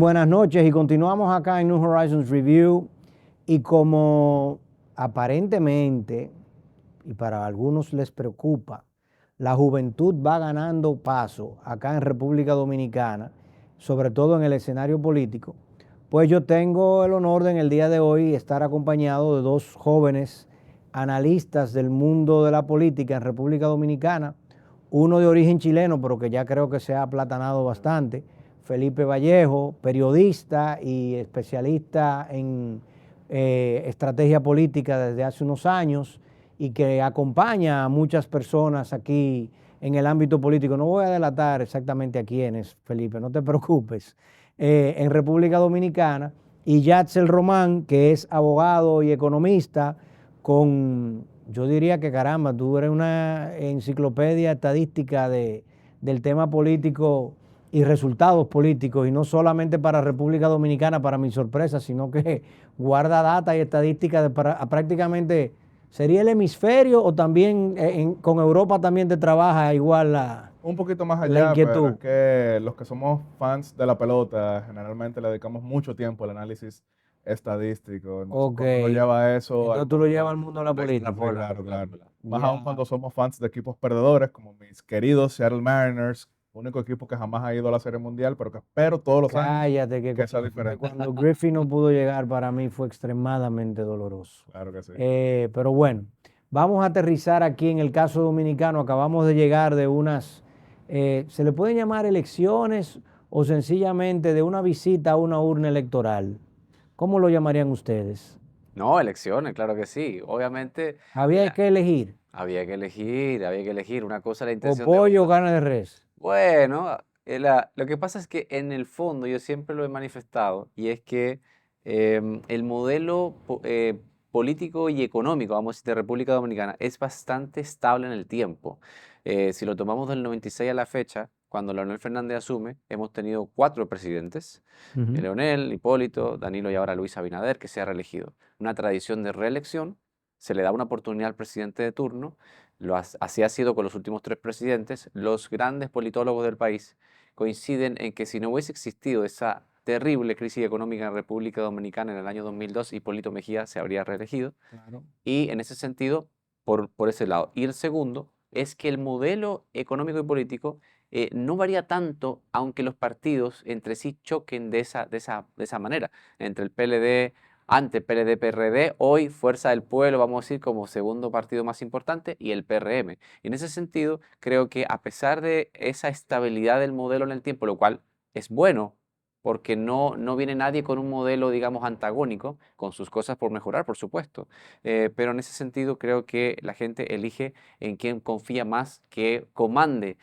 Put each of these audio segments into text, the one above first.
Buenas noches y continuamos acá en New Horizons Review y como aparentemente, y para algunos les preocupa, la juventud va ganando paso acá en República Dominicana, sobre todo en el escenario político, pues yo tengo el honor de en el día de hoy estar acompañado de dos jóvenes analistas del mundo de la política en República Dominicana, uno de origen chileno, pero que ya creo que se ha aplatanado bastante, Felipe Vallejo, periodista y especialista en estrategia política desde hace unos años y que acompaña a muchas personas aquí en el ámbito político. No voy a delatar exactamente a quiénes, Felipe, no te preocupes, en República Dominicana, y Yatzel Román, que es abogado y economista con, yo diría que caramba, tú eres una enciclopedia estadística del tema político y resultados políticos, y no solamente para República Dominicana, para mi sorpresa, sino que guarda data y estadísticas para prácticamente, ¿sería el hemisferio o también con Europa también te trabaja igual Un poquito más la allá, pero inquietud? es que los que somos fans de la pelota generalmente le dedicamos mucho tiempo al análisis estadístico. Entonces, Ok, cuando uno lleva eso al entonces tú lo llevas mundo, al mundo de la lo política. claro, claro. Más aún Ya, cuando somos fans de equipos perdedores, como mis queridos Seattle Mariners, único equipo que jamás ha ido a la Serie Mundial, pero que espero todos los años cállate, que sea diferente. cuando Griffin no pudo llegar para mí fue extremadamente doloroso. Claro que sí. Pero bueno, vamos a aterrizar aquí en el caso dominicano. Acabamos de llegar de unas, ¿se le pueden llamar elecciones o sencillamente de una visita a una urna electoral? ¿Cómo lo llamarían ustedes? No, elecciones, claro que sí. Obviamente Había que elegir había que elegir. Una cosa la o intención de pollo o voto. carne de res. Bueno, lo que pasa es que en el fondo yo siempre lo he manifestado y es que el modelo político y económico, vamos a decir, de República Dominicana es bastante estable en el tiempo. Si lo tomamos del 96 a la fecha, cuando Leonel Fernández asume, hemos tenido 4 presidentes, Ujú. Leonel, Hipólito, Danilo y ahora Luis Abinader, que se ha reelegido. Una tradición de reelección, se le da una oportunidad al presidente de turno. Así ha sido con los últimos 3 presidentes. Los grandes politólogos del país coinciden en que si no hubiese existido esa terrible crisis económica en República Dominicana en el año 2002, Hipólito Mejía se habría reelegido. Claro. Y en ese sentido, por ese lado. Y el segundo es que el modelo económico y político no varía tanto, aunque los partidos entre sí choquen de esa manera. Entre el PLD, antes PLD-PRD, hoy Fuerza del Pueblo, vamos a decir, como segundo partido más importante, y el PRM. Y en ese sentido, creo que a pesar de esa estabilidad del modelo en el tiempo, lo cual es bueno, porque no viene nadie con un modelo, digamos, antagónico, con sus cosas por mejorar, por supuesto. Pero en ese sentido creo que la gente elige en quien confía más que comande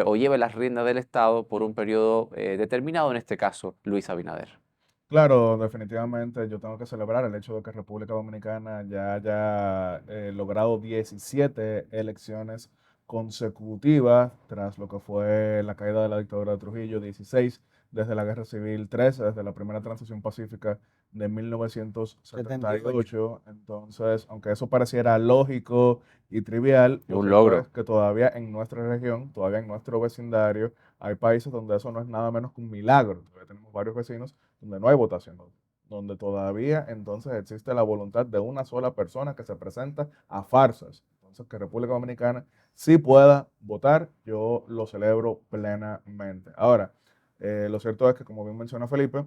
o lleve las riendas del Estado por un periodo determinado, en este caso Luis Abinader. Claro, definitivamente yo tengo que celebrar el hecho de que República Dominicana ya haya logrado 17 elecciones consecutivas tras lo que fue la caída de la dictadura de Trujillo, 16 desde la Guerra Civil, 13 desde la primera transición pacífica de 78. 1978. Entonces, aunque eso pareciera lógico y trivial, Es lo un cierto es logro. que todavía en nuestra región, todavía en nuestro vecindario, hay países donde eso no es nada menos que un milagro. Todavía tenemos varios vecinos donde no hay votación, donde todavía entonces existe la voluntad de una sola persona que se presenta a farsas. Entonces, que República Dominicana sí pueda votar, yo lo celebro plenamente. Ahora, lo cierto es que, como bien menciona Felipe,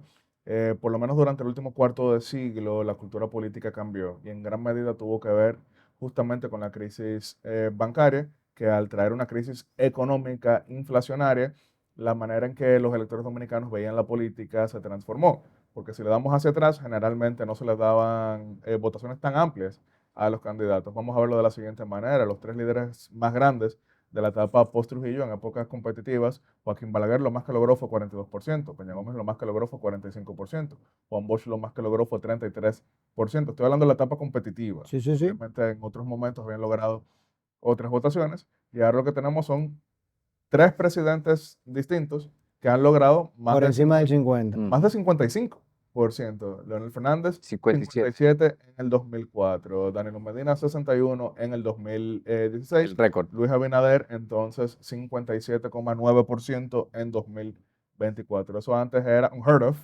por lo menos durante el último cuarto de siglo, la cultura política cambió y en gran medida tuvo que ver justamente con la crisis bancaria, que al traer una crisis económica inflacionaria, la manera en que los electores dominicanos veían la política se transformó. Porque si le damos hacia atrás, generalmente no se les daban votaciones tan amplias a los candidatos. Vamos a verlo de la siguiente manera. Los 3 líderes más grandes de la etapa post-Trujillo en épocas competitivas, Joaquín Balaguer lo más que logró fue 42%, Peña Gómez lo más que logró fue 45%, Juan Bosch lo más que logró fue 33%. Estoy hablando de la etapa competitiva. Sí, sí, sí. Obviamente en otros momentos habían logrado otras votaciones y ahora lo que tenemos son 3 presidentes distintos que han logrado más Por del encima del 50. más de Ujú. 55%. Leonel Fernández, 57, 57 en el 2004. Danilo Medina, 61 en el el 2016. récord. Luis Abinader, entonces, 57,9% en 2024. Eso antes era unheard of.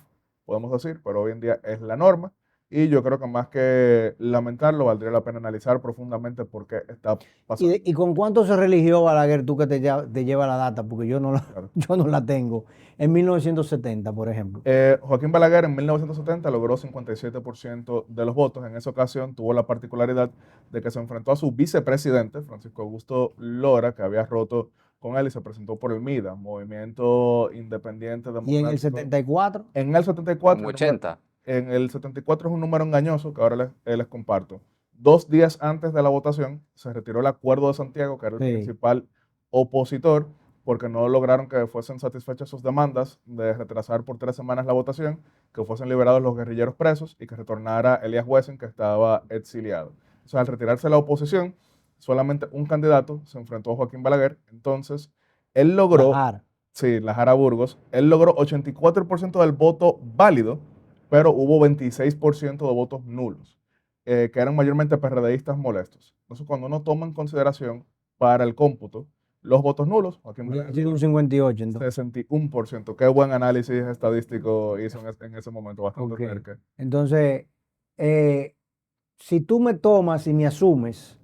podemos decir, pero hoy en día es la norma. Y yo creo que más que lamentarlo, valdría la pena analizar profundamente por qué está pasando. ¿Y con cuánto se religió Balaguer, tú que te lleva la data? Porque yo no Claro. yo no la tengo. En 1970, por ejemplo. Joaquín Balaguer en 1970 logró 57% de los votos. En esa ocasión tuvo la particularidad de que se enfrentó a su vicepresidente, Francisco Augusto Lora, que había roto con él y se presentó por el MIDA, Movimiento Independiente ¿Y en el Democrático. 74? En el 74, Como 80. en el 74 es un número engañoso que ahora les comparto. 2 días antes de la votación se retiró el Acuerdo de Santiago, que era el Sí. principal opositor, porque no lograron que fuesen satisfechas sus demandas de retrasar por 3 semanas la votación, que fuesen liberados los guerrilleros presos y que retornara Elías Wessing, que estaba exiliado. O sea, al retirarse la oposición, solamente un candidato se enfrentó a Joaquín Balaguer. Entonces, él logró, Bajar. sí, la Jara Burgos, él logró 84% del voto válido, pero hubo 26% de votos nulos, que eran mayormente PRDistas molestos. Entonces, cuando uno toma en consideración para el cómputo los votos nulos, Joaquín Hubiera Balaguer, sido un 58, entonces. 61%. Qué buen análisis estadístico hizo en ese momento, bastante Ok. cerca. Entonces, si tú me tomas y me asumes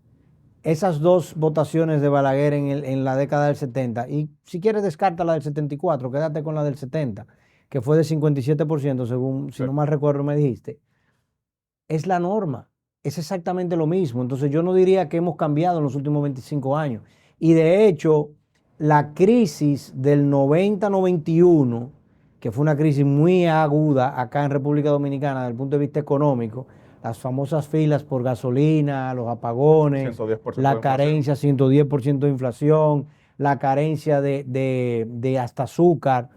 esas dos votaciones de Balaguer en la década del 70, y si quieres descarta la del 74, quédate con la del 70, que fue de 57%, según, si Sí. no mal recuerdo, me dijiste, es la norma, es exactamente lo mismo. Entonces yo no diría que hemos cambiado en los últimos 25 años. Y de hecho, la crisis del 90-91, que fue una crisis muy aguda acá en República Dominicana desde el punto de vista económico, las famosas filas por gasolina, los apagones, 110% de la inflación. carencia, 110% de inflación, la carencia de hasta azúcar,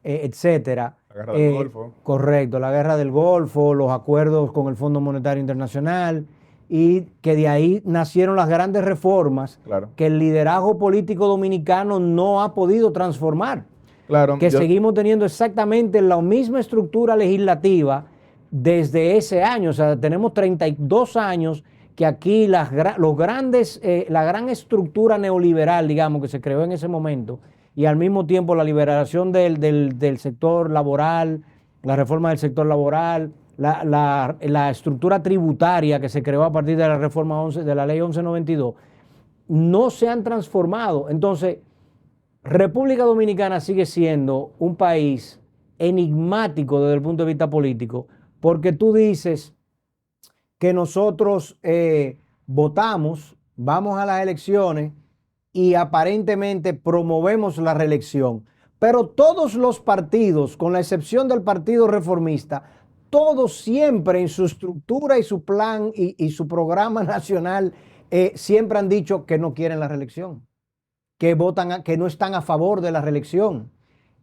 etcétera. La guerra del Golfo. Correcto, la guerra del Golfo, los acuerdos con el Fondo Monetario Internacional, y que de ahí nacieron las grandes reformas Claro. que el liderazgo político dominicano no ha podido transformar. Claro, Que seguimos teniendo exactamente la misma estructura legislativa desde ese año. O sea, tenemos 32 años que aquí la gran estructura neoliberal, digamos, que se creó en ese momento, y al mismo tiempo la liberación del sector laboral, la reforma del sector laboral, la estructura tributaria que se creó a partir de la reforma 11, de la ley 1192, no se han transformado. Entonces, República Dominicana sigue siendo un país enigmático desde el punto de vista político, porque tú dices que nosotros votamos, vamos a las elecciones y aparentemente promovemos la reelección, pero todos los partidos, con la excepción del Partido Reformista, todos siempre en su estructura y su plan y su programa nacional, siempre han dicho que no quieren la reelección, que que no están a favor de la reelección,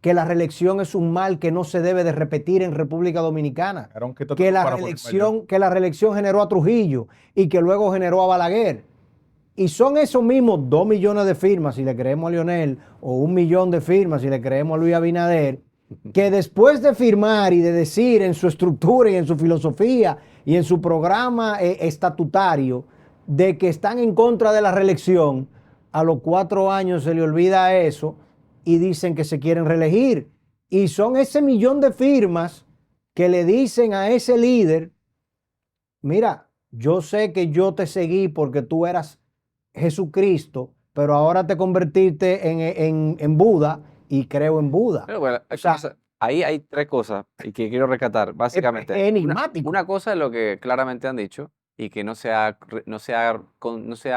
que la reelección es un mal que no se debe de repetir en República Dominicana, Era un quítate que tú la para ponerme yo. reelección generó a Trujillo y que luego generó a Balaguer. Y son esos mismos 2 millones de firmas, si le creemos a Lionel, o 1 millón de firmas, si le creemos a Luis Abinader, que después de firmar y de decir en su estructura y en su filosofía y en su programa estatutario de que están en contra de la reelección, a los 4 años se le olvida eso y dicen que se quieren reelegir. Y son ese millón de firmas que le dicen a ese líder: mira, yo sé que yo te seguí porque tú eras Jesucristo, pero ahora te convertiste en Buda y creo en Buda. Pero bueno, O sea, ahí hay tres cosas y que quiero rescatar. Básicamente, es enigmático. una cosa es lo que claramente han dicho y que no se ha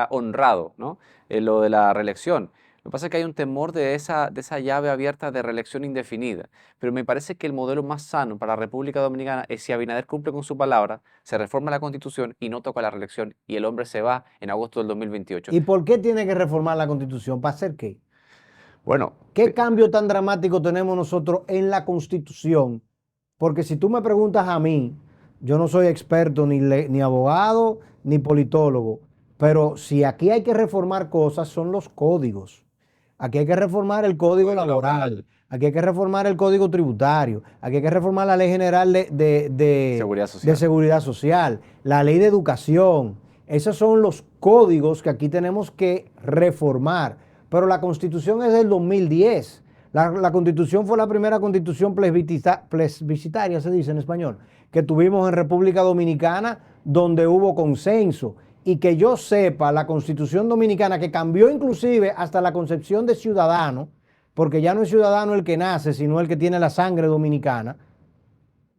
honrado, ¿no? Lo de la reelección. Lo que pasa es que hay un temor de esa llave abierta de reelección indefinida. Pero me parece que el modelo más sano para la República Dominicana es si Abinader cumple con su palabra, se reforma la Constitución y no toca la reelección y el hombre se va en agosto del 2028. ¿Y por qué tiene que reformar la Constitución? ¿Para hacer qué? Bueno, ¿Qué cambio tan dramático tenemos nosotros en la Constitución? Porque si tú me preguntas a mí, yo no soy experto ni abogado ni politólogo, pero si aquí hay que reformar cosas son los códigos. Aquí hay que reformar el código laboral, aquí hay que reformar el código tributario, aquí hay que reformar la ley general de seguridad social, la ley de educación. Esos son los códigos que aquí tenemos que reformar. Pero la Constitución es del 2010. La Constitución fue la primera constitución plebiscitaria, se dice en español, que tuvimos en República Dominicana, donde hubo consenso. Y que yo sepa, la Constitución Dominicana, que cambió inclusive hasta la concepción de ciudadano, porque ya no es ciudadano el que nace, sino el que tiene la sangre dominicana,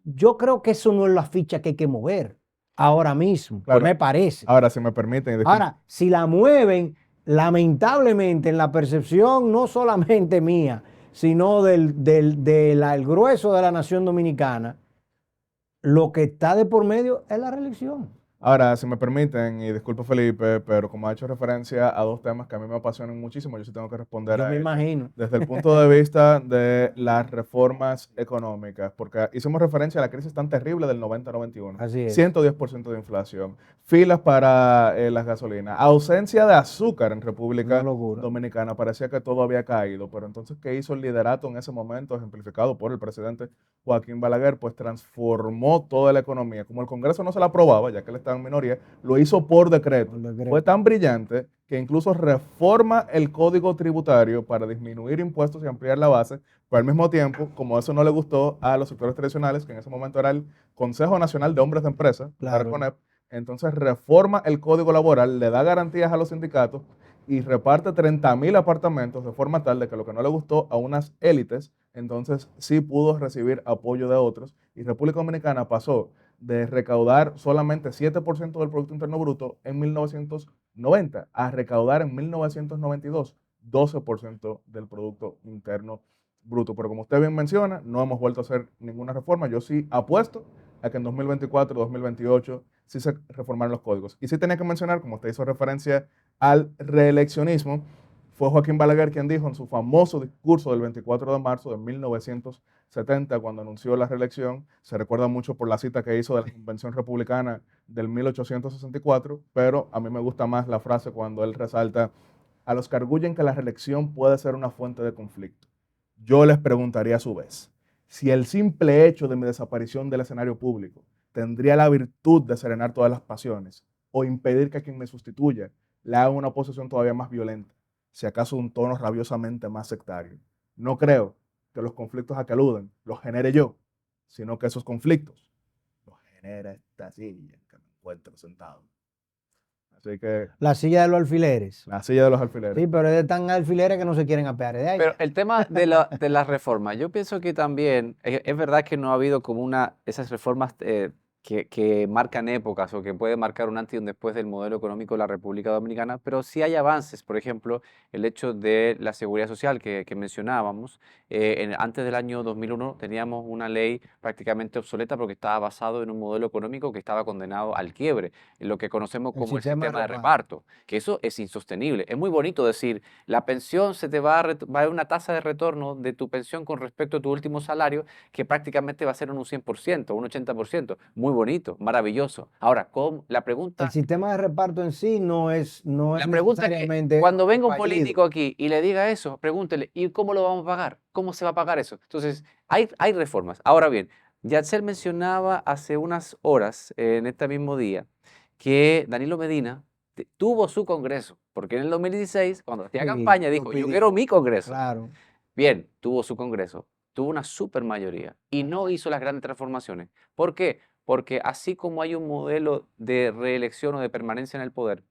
yo creo que eso no es la ficha que hay que mover ahora mismo, Claro. me parece. Ahora, si me permiten, y disculpen, Ahora, si la mueven, lamentablemente, en la percepción no solamente mía, sino del grueso de la nación dominicana, lo que está de por medio es la reelección. ahora, si me permiten, y disculpe Felipe, pero como ha hecho referencia a dos temas que a mí me apasionan muchísimo, yo sí tengo que responder Yo a me ellos. imagino. Desde el punto de vista de las reformas económicas, porque hicimos referencia a la crisis tan terrible del 90-91, Así es. 110% de inflación, filas para las gasolinas, ausencia de azúcar en República Una locura. Dominicana, parecía que todo había caído, pero entonces, ¿qué hizo el liderato en ese momento, ejemplificado por el presidente Joaquín Balaguer? Pues transformó toda la economía. Como el Congreso no se la aprobaba, ya que él estaba en minoría, lo hizo por decreto. Por decreto. Fue tan brillante que incluso reforma el código tributario para disminuir impuestos y ampliar la base, pero al mismo tiempo, como eso no le gustó a los sectores tradicionales, que en ese momento era el Consejo Nacional de Hombres de Empresa, Claro. ARCONEP, entonces reforma el código laboral, le da garantías a los sindicatos y reparte 30,000 apartamentos de forma tal de que lo que no le gustó a unas élites, entonces sí pudo recibir apoyo de otros, y República Dominicana pasó de recaudar solamente 7% del Producto Interno Bruto en 1990 a recaudar en 1992 12% del Producto Interno Bruto. Pero como usted bien menciona, no hemos vuelto a hacer ninguna reforma. Yo sí apuesto a que en 2024, 2028 sí se reformaron los códigos. Y sí tenía que mencionar, como usted hizo referencia al reeleccionismo, fue Joaquín Balaguer quien dijo en su famoso discurso del 24 de marzo de 1970, cuando anunció la reelección, se recuerda mucho por la cita que hizo de la Convención Republicana del 1864, pero a mí me gusta más la frase cuando él resalta: a los que arguyen que la reelección puede ser una fuente de conflicto, yo les preguntaría a su vez, si el simple hecho de mi desaparición del escenario público tendría la virtud de serenar todas las pasiones o impedir que quien me sustituya le haga una oposición todavía más violenta, si acaso un tono rabiosamente más sectario. No creo que los conflictos a que aluden los genere yo, sino que esos conflictos los genera esta silla en que me encuentro sentado. Así que La silla de los alfileres. la silla de los alfileres. Sí, pero es de tan alfileres que no se quieren apear de ahí. Pero el tema de las reformas, yo pienso que también es verdad que no ha habido como esas reformas que marcan épocas o que pueden marcar un antes y un después del modelo económico de la República Dominicana, pero sí hay avances. Por ejemplo, el hecho de la seguridad social que mencionábamos. Antes del año 2001 teníamos una ley prácticamente obsoleta porque estaba basado en un modelo económico que estaba condenado al quiebre, en lo que conocemos como el sistema de reparto, que eso es insostenible. Es muy bonito decir, la pensión se te va a haber una tasa de retorno de tu pensión con respecto a tu último salario que prácticamente va a ser un 100%, un 80%. Muy bonito, maravilloso. Ahora, la pregunta... El sistema de reparto en sí no es La pregunta es que necesariamente cuando venga un fallido. político aquí y le diga eso, pregúntele, ¿y cómo lo vamos a pagar? ¿Cómo se va a pagar eso? Entonces, hay reformas. Ahora bien, Yatzel mencionaba hace unas horas, en este mismo día, que Danilo Medina tuvo su congreso, porque en el 2016, cuando hacía Sí, campaña, lo dijo, yo pidió. quiero mi congreso. Claro. Bien, tuvo su congreso, tuvo una super mayoría y no hizo las grandes transformaciones. ¿Por qué? Porque así como hay un modelo de reelección o de permanencia en el poder,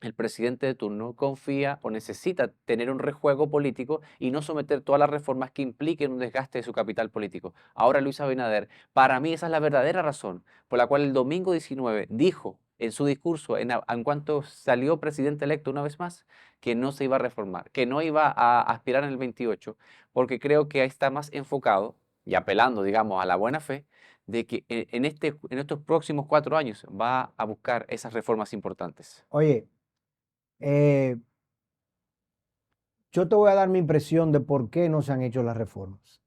el presidente de turno confía o necesita tener un rejuego político y no someter todas las reformas que impliquen un desgaste de su capital político. Ahora Luis Abinader, para mí esa es la verdadera razón por la cual el domingo 19 dijo en su discurso, en cuanto salió presidente electo una vez más, que no se iba a reformar, que no iba a aspirar en el 28, porque creo que ahí está más enfocado y apelando, digamos, a la buena fe, de que en estos próximos 4 años va a buscar esas reformas importantes. Oye, yo te voy a dar mi impresión de por qué no se han hecho las reformas.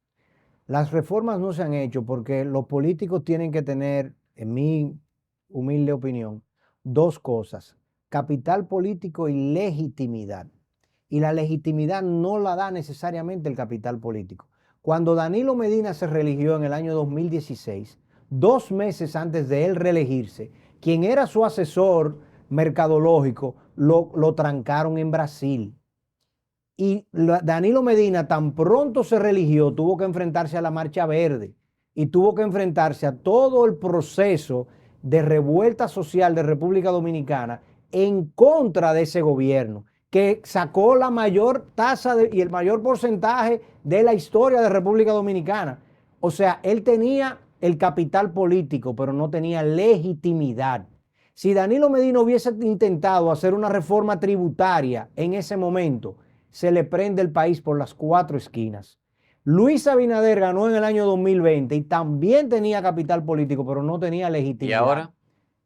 Las reformas no se han hecho porque los políticos tienen que tener, en mi humilde opinión, dos cosas: capital político y legitimidad. Y la legitimidad no la da necesariamente el capital político. Cuando Danilo Medina se reeligió en el año 2016, 2 meses antes de él reelegirse, quien era su asesor mercadológico lo trancaron en Brasil. Y Danilo Medina tan pronto se religió, tuvo que enfrentarse a la Marcha Verde y tuvo que enfrentarse a todo el proceso de revuelta social de República Dominicana en contra de ese gobierno, que sacó la mayor tasa y el mayor porcentaje de la historia de República Dominicana. O sea, él tenía el capital político, pero no tenía legitimidad. Si Danilo Medina hubiese intentado hacer una reforma tributaria en ese momento, se le prende el país por las 4 esquinas. Luis Abinader ganó en el año 2020 y también tenía capital político, pero no tenía ¿Y legitimidad. ahora?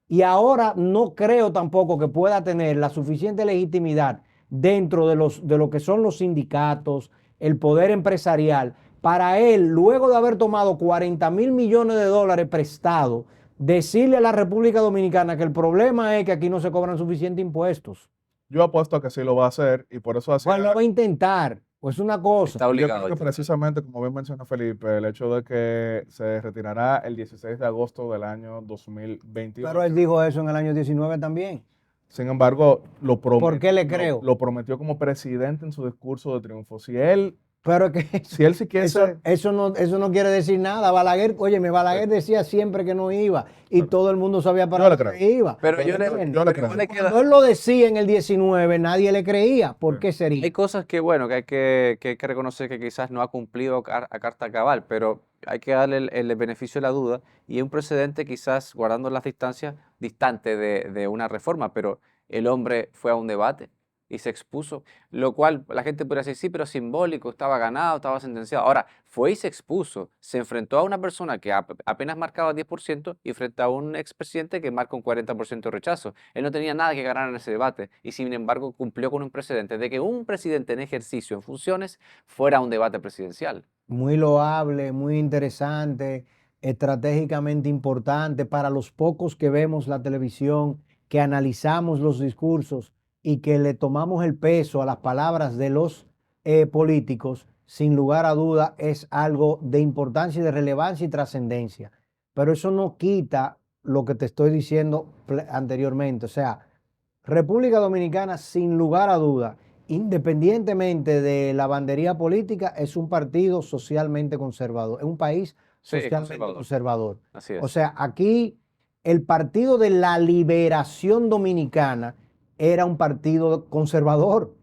Y ahora no creo tampoco que pueda tener la suficiente legitimidad dentro de lo que son los sindicatos, el poder empresarial, para él, luego de haber tomado 40.000 millones de dólares prestados, decirle a la República Dominicana que el problema es que aquí no se cobran suficientes impuestos. Yo apuesto a que sí lo va a hacer y por eso Bueno, lo va a intentar, pues una cosa. Está Yo obligado. creo que precisamente, como bien mencionó Felipe, el hecho de que se retirará el 16 de agosto del año 2021. Pero él dijo eso en el año 19 también. Sin embargo, lo prometió, ¿Por qué le creo? lo prometió como presidente en su discurso de triunfo. Si él Pero que sí quiere eso no quiere decir nada. Balaguer, óyeme, Balaguer decía siempre que no iba y todo el mundo sabía para yo le dónde creo. iba. Pero yo yo le creo. Cuando él lo decía en el 19, nadie le creía. ¿Por qué sería? Hay cosas que, bueno, que hay que reconocer que quizás no ha cumplido a carta cabal, pero hay que darle el beneficio de la duda y es un precedente quizás guardando las distancias distante de una reforma, pero el hombre fue a un debate y se expuso, lo cual la gente podría decir, sí, pero simbólico, estaba ganado, estaba sentenciado. Ahora, fue y se expuso, se enfrentó a una persona que apenas marcaba 10% y frente a un expresidente que marca un 40% de rechazo. Él no tenía nada que ganar en ese debate y sin embargo cumplió con un precedente de que un presidente en ejercicio, en funciones, fuera a un debate presidencial. Muy loable, muy interesante, estratégicamente importante para los pocos que vemos la televisión, que analizamos los discursos y que le tomamos el peso a las palabras de los políticos, sin lugar a duda es algo de importancia y de relevancia y trascendencia. Pero eso no quita lo que te estoy diciendo anteriormente. O sea, República Dominicana, sin lugar a duda, independientemente de la bandería política, es un partido socialmente conservador, es un país Sí, socialmente conservador. Así es. O sea, aquí el Partido de la Liberación Dominicana era un partido conservador.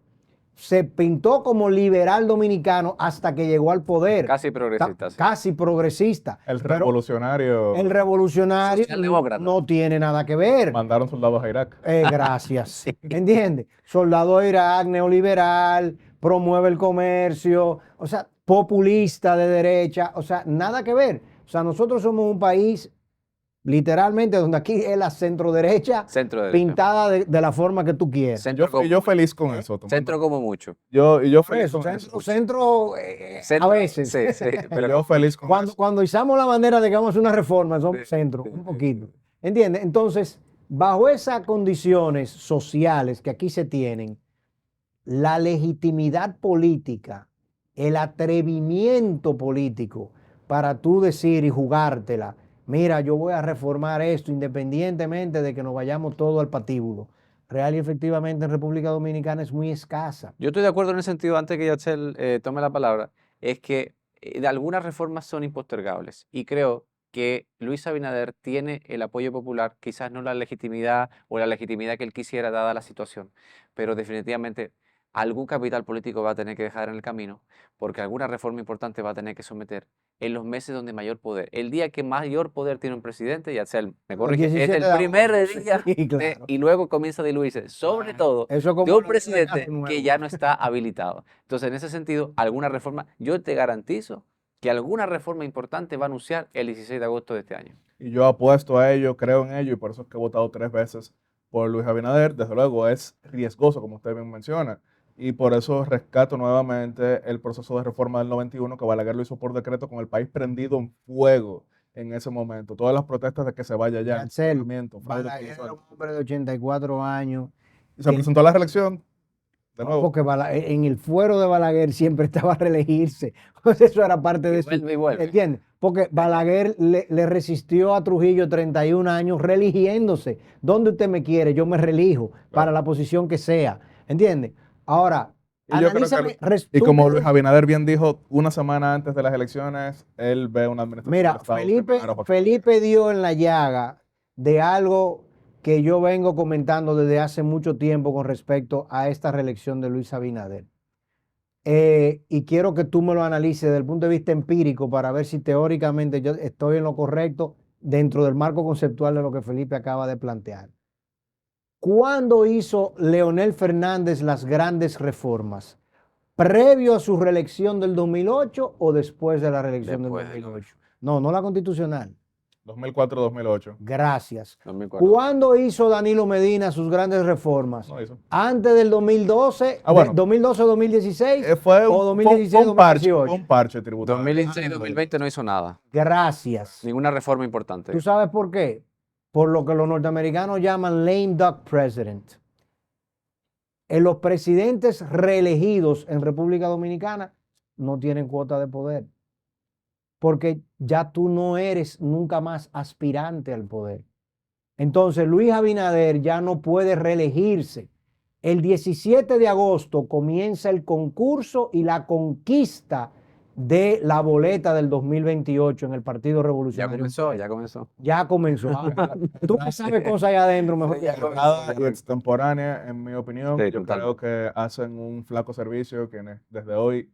Se pintó como liberal dominicano hasta que llegó al poder. Casi progresista. Sí. Casi progresista. El Pero revolucionario. el revolucionario Socialdemócrata. no tiene nada que ver. Mandaron soldados a Irak. Gracias. Sí. ¿Entiendes? Soldado de Irak, neoliberal, promueve el comercio, o sea, populista de derecha, o sea, nada que ver. O sea, nosotros somos un país literalmente donde aquí es la centro derecha pintada de la forma que tú quieras. Yo feliz con eso. Centro como mucho. Yo Por feliz eso, con eso. centro a veces. Sí, sí. Pero yo feliz con eso. Cuando izamos la bandera de que vamos a hacer una reforma, somos centro, un poquito. ¿Entiendes? Entonces, bajo esas condiciones sociales que aquí se tienen, la legitimidad política, el atrevimiento político para tú decir y jugártela, mira, yo voy a reformar esto independientemente de que nos vayamos todos al patíbulo. Real y efectivamente en República Dominicana es muy escasa. Yo estoy de acuerdo en el sentido, antes que Yatzel tome la palabra, es que algunas reformas son impostergables y creo que Luis Abinader tiene el apoyo popular, quizás no la legitimidad o la legitimidad que él quisiera dada la situación, pero definitivamente algún capital político va a tener que dejar en el camino porque alguna reforma importante va a tener que someter en los meses donde mayor poder. El día que mayor poder tiene un presidente, Yatzel, me corrige, es el primer día claro. y luego comienza a diluirse, sobre todo Eso como de un presidente que ya no está habilitado. Entonces, en ese sentido, alguna reforma, yo te garantizo que alguna reforma importante va a anunciar el 16 de agosto de este año. Y yo apuesto a ello, creo en ello, y por eso es que he votado 3 veces por Luis Abinader. Desde luego es riesgoso, como usted bien menciona, y por eso rescato nuevamente el proceso de reforma del 91, que Balaguer lo hizo por decreto con el país prendido en fuego en ese momento. Todas las protestas de que se vaya ya. Balaguer era un hombre de 84 años. Y se presentó a la reelección. De nuevo. Porque en el fuero de Balaguer siempre estaba a reelegirse. Eso era parte de vuelve y vuelve. ¿Entiendes? Porque Balaguer le resistió a Trujillo 31 años religiéndose. ¿Dónde usted me quiere? Yo me relijo para la posición que sea. ¿Entiendes? Ahora, Y yo creo Analízame, y como tú Luis Abinader bien dijo, una semana antes de las elecciones, él ve una administración del mira, Estado Felipe dio en la llaga de algo que yo vengo comentando desde hace mucho tiempo con respecto a esta reelección de Luis Abinader. Y quiero que tú me lo analices desde el punto de vista empírico para ver si teóricamente yo estoy en lo correcto dentro del marco conceptual de lo que Felipe acaba de plantear. ¿Cuándo hizo Leonel Fernández las grandes reformas? ¿Previo a su reelección del 2008 o después de la reelección del Después del 2008? No, no la constitucional. 2004-2008. Gracias. 2004. ¿Cuándo hizo Danilo Medina sus grandes reformas? No hizo. ¿Antes del 2012? Bueno. 2012-2016 Fue o un, fue un 2016-2018? parche tributario. 2016-2020 no hizo nada. Gracias. Ninguna reforma importante. ¿Tú sabes por qué? Por lo que los norteamericanos llaman lame duck president. Los presidentes reelegidos en República Dominicana no tienen cuota de poder, porque ya tú no eres nunca más aspirante al poder. Entonces Luis Abinader ya no puede reelegirse. El 17 de agosto comienza el concurso y la conquista de la boleta del 2028 en el Partido Ya Revolucionario. comenzó, ya comenzó. Ya comenzó. Tú que sabes cosas allá adentro, mejor. Sí, ya comenzó. Cerrada y extemporánea, en mi opinión. Sí, Yo total. creo que hacen un flaco servicio quienes desde hoy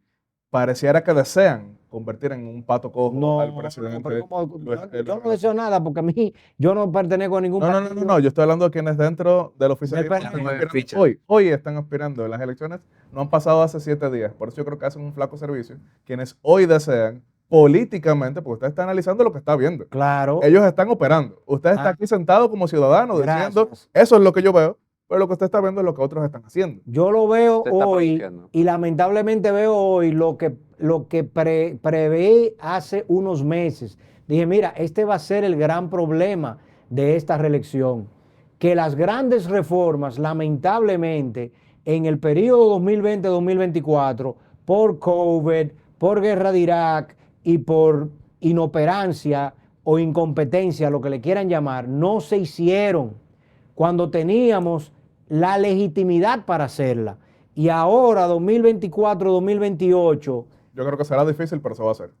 pareciera que desean convertir en un pato cojo No, al presidente. pero ¿cómo? Luis- Yo no deseo nada porque a mí yo no pertenezco a ningún No, yo estoy hablando de quienes dentro del oficialismo Del están PRD. aspirando hoy están aspirando. Las elecciones no han pasado hace 7 días. Por eso yo creo que hacen un flaco servicio. Quienes hoy desean políticamente, porque usted está analizando lo que está viendo. Claro. Ellos están operando. Usted está Ah. aquí sentado como ciudadano diciendo, Gracias. eso es lo que yo veo, pero lo que usted está viendo es lo que otros están haciendo. Yo lo veo Se está hoy pronunciando. y lamentablemente veo hoy lo que prevé hace unos meses. Dije, mira, este va a ser el gran problema de esta reelección, que las grandes reformas, lamentablemente, en el periodo 2020-2024, por COVID, por guerra de Irak y por inoperancia o incompetencia, lo que le quieran llamar, no se hicieron cuando teníamos la legitimidad para hacerla. Y ahora, 2024-2028, Yo creo que será difícil, pero se va a hacer.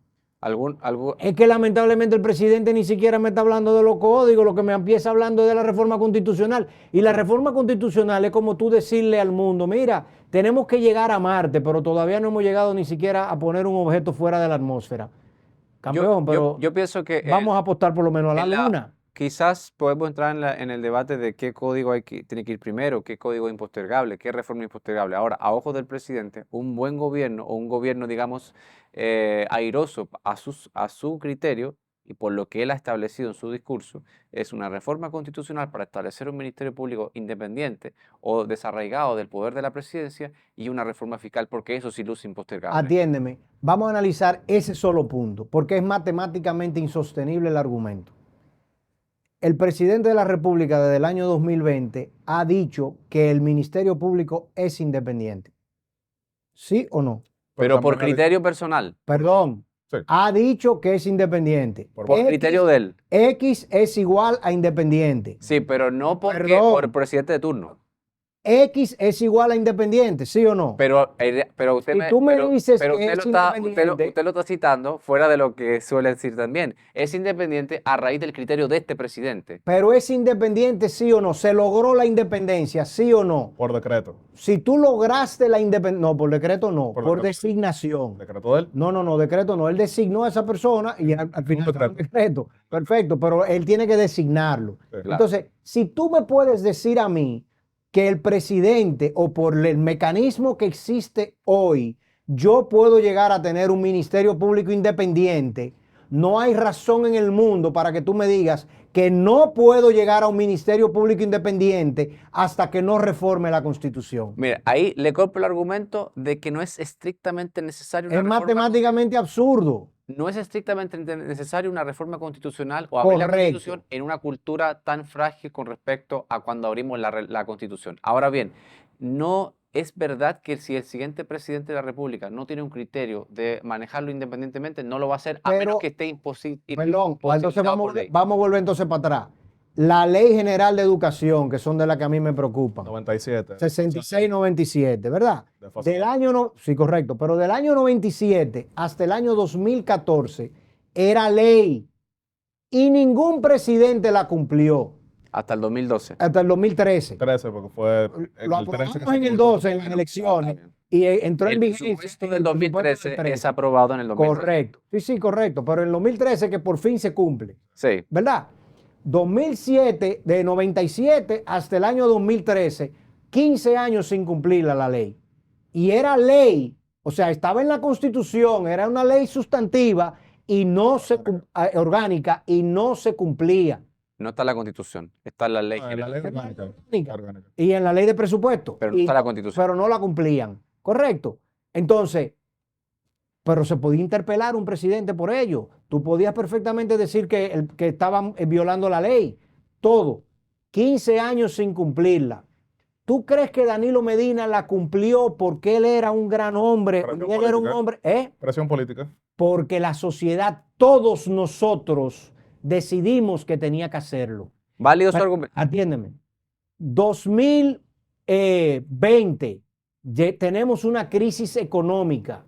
Algo, es que lamentablemente el presidente ni siquiera me está hablando de los códigos, lo que me empieza hablando es de la reforma constitucional. Y la reforma constitucional es como tú decirle al mundo, mira, tenemos que llegar a Marte, pero todavía no hemos llegado ni siquiera a poner un objeto fuera de la atmósfera. Campeón, pero yo pienso que vamos a apostar por lo menos a la en la- luna. quizás podemos entrar en el debate de qué código tiene que ir primero, qué código es impostergable, qué reforma es impostergable. Ahora, a ojos del presidente, un buen gobierno o un gobierno, digamos, airoso a su criterio y por lo que él ha establecido en su discurso, es una reforma constitucional para establecer un ministerio público independiente o desarraigado del poder de la presidencia y una reforma fiscal, porque eso sí luce impostergable. Atiéndeme, vamos a analizar ese solo punto, porque es matemáticamente insostenible el argumento. El presidente de la República desde el año 2020 ha dicho que el Ministerio Público es independiente. ¿Sí o no? Pero por también criterio personal, Perdón. Sí. Ha dicho que es independiente. Por por criterio de él. X es igual a independiente. Sí, pero no porque Perdón. por presidente de turno. X es igual a independiente, ¿sí o no? Pero usted Si me, tú me pero- dices pero que usted es lo está, independiente- usted lo está citando fuera de lo que suele decir también. Es independiente a raíz del criterio de este presidente. Pero es independiente, ¿sí o no? ¿Se logró la independencia, sí o no? Por decreto. Si tú lograste la independencia, no, por decreto no, Por por decreto. designación. Decreto de él. No, decreto no. Él designó a esa persona y al final decreto. un decreto. Perfecto, pero él tiene que designarlo. Sí. Claro. Entonces, si tú me puedes decir a mí que el presidente o por el mecanismo que existe hoy, yo puedo llegar a tener un ministerio público independiente, no hay razón en el mundo para que tú me digas que no puedo llegar a un ministerio público independiente hasta que no reforme la Constitución. Mira, ahí le compro el argumento de que no es estrictamente necesario una Es reforma matemáticamente absurdo. No es estrictamente necesario una reforma constitucional o abrir la Correcto. Constitución en una cultura tan frágil con respecto a cuando abrimos la Constitución. Ahora bien, no es verdad que si el siguiente presidente de la República no tiene un criterio de manejarlo independientemente, no lo va a hacer a menos Pero- que esté Perdón, pues entonces imposibilitado por ley. vamos a volver entonces para atrás. la Ley General de Educación, que son de las que a mí me preocupan. 97. 66 y 97, ¿verdad? De fase Del año, no, sí, correcto, pero del año 97 hasta el año 2014 era ley y ningún presidente la cumplió Hasta el 2012. hasta el 2013. 13, porque fue Lo el 13 que aprobamos se en el publicó. 12 en las elecciones y entró en El vigencia presupuesto en del el presupuesto 2013 del 13. es aprobado en el 2013. Correcto, sí, correcto, pero en el 2013 que por fin se cumple, Sí. ¿verdad? 2007, de 97 hasta el año 2013, 15 años sin cumplirla la ley. Y era ley, o sea, estaba en la Constitución, era una ley sustantiva y no se orgánica y no se cumplía. No está en la Constitución, está en la ley No, en la general, ley orgánica. Orgánica. Y en la ley de presupuesto. pero no está en la Constitución. Pero no la cumplían. Correcto. Entonces, pero se podía interpelar un presidente por ello. Tú podías perfectamente decir que estaban violando la ley. Todo. 15 años sin cumplirla. ¿Tú crees que Danilo Medina la cumplió porque él era un gran hombre? Presión Él era un política. hombre, Presión política. porque la sociedad, todos nosotros decidimos que tenía que hacerlo. Válido su argumento. Atiéndeme. 2020, tenemos una crisis económica.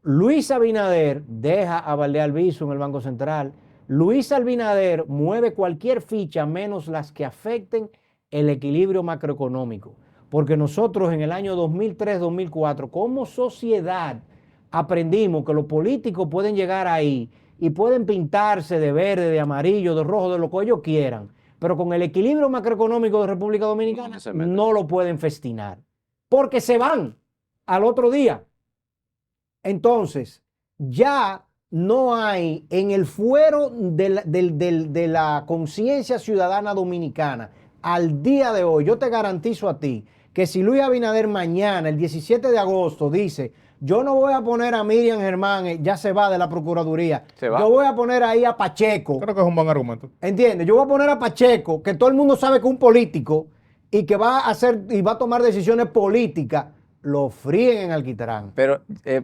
Luis Abinader deja a Valdealbizu en el Banco Central. Luis Abinader mueve cualquier ficha menos las que afecten el equilibrio macroeconómico. Porque nosotros en el año 2003-2004, como sociedad, aprendimos que los políticos pueden llegar ahí y pueden pintarse de verde, de amarillo, de rojo, de lo que ellos quieran. Pero con el equilibrio macroeconómico de República Dominicana No se meten. no lo pueden festinar. Porque se van al otro día. Entonces, ya no hay en el fuero de la conciencia ciudadana dominicana al día de hoy, yo te garantizo a ti que si Luis Abinader mañana, el 17 de agosto, dice, yo no voy a poner a Miriam Germán, ya se va de la Procuraduría, Se va. yo voy a poner ahí a Pacheco, Creo que es un buen argumento. ¿entiendes? Yo voy a poner a Pacheco, que todo el mundo sabe que es un político y que va a hacer y va a tomar decisiones políticas, lo fríen en alquitrán. Pero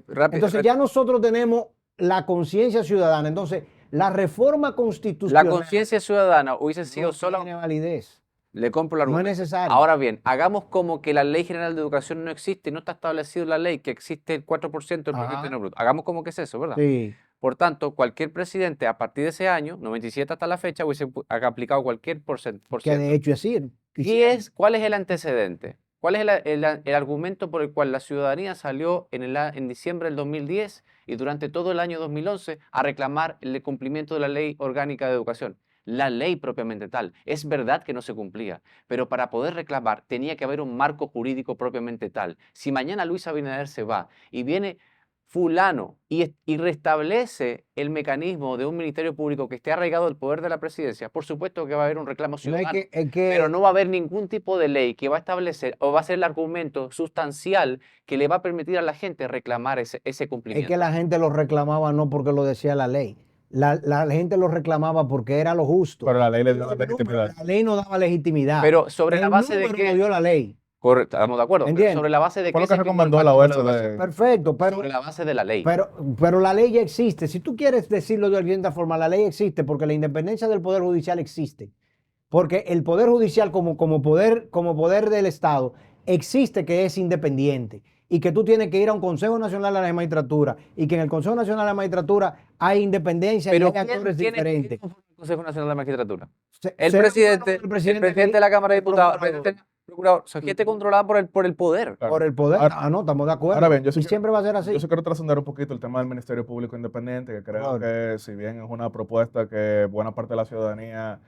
rápido. Entonces ya nosotros tenemos la conciencia ciudadana. Entonces, la reforma constitucional La conciencia ciudadana hubiese sido no sola. tiene validez. Le compro la No es argumento. necesario. Ahora bien, hagamos como que la Ley General de Educación no existe, no está establecido en la ley que existe el 4% del Producto Ajá. Interno Bruto. Hagamos como que es eso, ¿verdad? Sí. Por tanto, cualquier presidente a partir de ese año, 97 hasta la fecha, hubiese aplicado cualquier Que porcentaje. de hecho es decir. ¿Cuál es el antecedente? ¿Cuál es el argumento por el cual la ciudadanía salió en diciembre del 2010 y durante todo el año 2011 a reclamar el cumplimiento de la Ley Orgánica de Educación? La ley propiamente tal. Es verdad que no se cumplía, pero para poder reclamar tenía que haber un marco jurídico propiamente tal. Si mañana Luis Abinader se va y viene fulano y restablece el mecanismo de un ministerio público que esté arraigado al poder de la presidencia, por supuesto que va a haber un reclamo No es ciudadano. que Pero no va a haber ningún tipo de ley que va a establecer o va a ser el argumento sustancial que le va a permitir a la gente reclamar ese es cumplimiento. que la gente lo reclamaba no porque lo decía la ley. La gente lo reclamaba porque era lo justo. Pero la ley le dio la legitimidad. La ley no daba legitimidad. Pero sobre la El base de número que... lo dio la ley. Correcto, estamos de acuerdo. Pero ¿Entiendes? sobre la base de Fue que lo que recomendó la OSD. Perfecto, pero sobre la base de la ley. Pero la ley ya existe. Si tú quieres decirlo de alguna forma, la ley existe porque la independencia del Poder Judicial existe. Porque el Poder Judicial como poder del Estado existe, que es independiente. Y que tú tienes que ir a un Consejo Nacional de la Magistratura. Y que en el Consejo Nacional de la Magistratura hay independencia y Pero hay actores diferentes. ¿quién conforma el Consejo Nacional de la Magistratura? Se- El se- presidente, el presidente de la Cámara de Diputados, el procurador. presidente del procurador, son gente controlada por el poder. Claro. Por el poder. Ahora- No, estamos de acuerdo. ahora bien, yo sí y quiero- siempre va a ser así. Yo sí quiero trascender un poquito el tema del Ministerio Público Independiente, que creo Claro. que si bien es una propuesta que buena parte de la ciudadanía